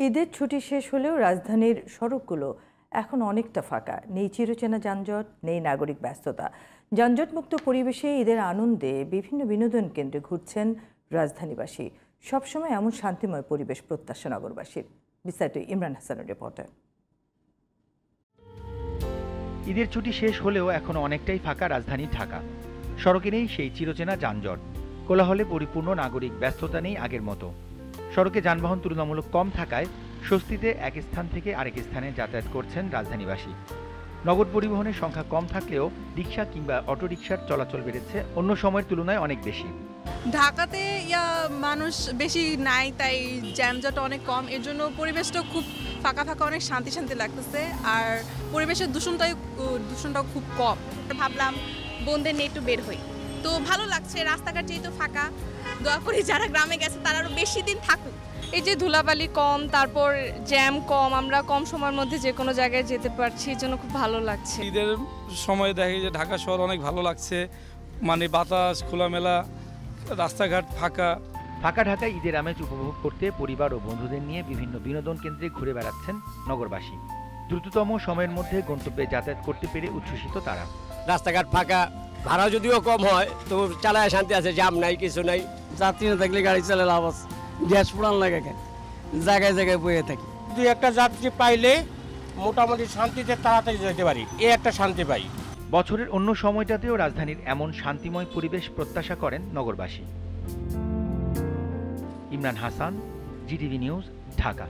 ঈদের ছুটি শেষ হলেও রাজধানীর সড়কগুলো এখন অনেকটা ফাঁকা। নেই চিরচেনা যানজট, নেই নাগরিক ব্যস্ততা। যানজটমুক্ত পরিবেশে ঈদের আনন্দে বিভিন্ন বিনোদন কেন্দ্রে ঘুরছেন রাজধানীবাসী। সবসময় এমন শান্তিময় পরিবেশ প্রত্যাশা নগরবাসীর। বিস্তারিত ইমরান হাসানের রিপোর্টে। ঈদের ছুটি শেষ হলেও এখনো অনেকটাই ফাঁকা রাজধানী ঢাকা। সড়কে নেই সেই চিরচেনা যানজট, কোলাহলে পরিপূর্ণ নাগরিক ব্যস্ততা নেই আগের মতো। সড়কে যানবাহন তুলনামূলক কম থাকায় স্বস্তিতে এক স্থান থেকে আরেক স্থানে যাতায়াত করছেন রাজধানীবাসী। নগর পরিবহনের সংখ্যা কম থাকলেও রিক্সা কিংবা অটোরিকশার চলাচল বেড়েছে অন্য সময়ের তুলনায় অনেক বেশি। ঢাকাতে মানুষ বেশি নাই, তাই জ্যামজট অনেক কম, এর জন্য পরিবেশটা খুব ফাঁকা ফাঁকা, অনেক শান্তি শান্তি লাগতেছে। আর পরিবেশের দূষণটাও খুব কম। ভাবলাম বোনদের নিয়ে একটু বের হই, তো ভালো লাগছে। রাস্তাঘাট যেহেতু ফাঁকা, দোয়া করি যারা গ্রামে গেছে তারা আরও বেশি দিন থাকুক। এই যে ধুলাবালি কম, তারপর জ্যাম কম, আমরা কম সময়ের মধ্যে যে কোনো জায়গায় যেতে পারছি, এর জন্য খুব ভালো লাগছে। ঈদের সময় দেখি যে ঢাকা শহর অনেক ভালো লাগছে, মানে বাতাস খোলামেলা, রাস্তাঘাট ফাঁকা। ফাঁকা ঢাকায় ঈদের আমেজ উপভোগ করতে পরিবার ও বন্ধুদের নিয়ে বিভিন্ন বিনোদন কেন্দ্রে ঘুরে বেড়াচ্ছেন নগরবাসী। দ্রুততম সময়ের মধ্যে গন্তব্যে যাতায়াত করতে পেরে উচ্ছ্বসিত তারা। রাস্তাঘাট ফাঁকা, ভাড়া যদিও কম হয় তো চালায় শান্তি আছে, জাম নাই, কিছু নাই। যাত্রী না থাকলে গাড়ি চালে লাভ আছে, গ্যাস পুরান লাগে, জায়গায় জায়গায় বয়ে থাকি। দুই একটা যাত্রী পাইলে মোটামুটি শান্তিতে তাড়াতাড়ি যেতে পারি, এই একটা শান্তি পাই। বছরের অন্য সময়টাতেও রাজধানীর এমন শান্তিময় পরিবেশ প্রত্যাশা করেন নগরবাসী। Imran Hasan, GTV news, Dhaka.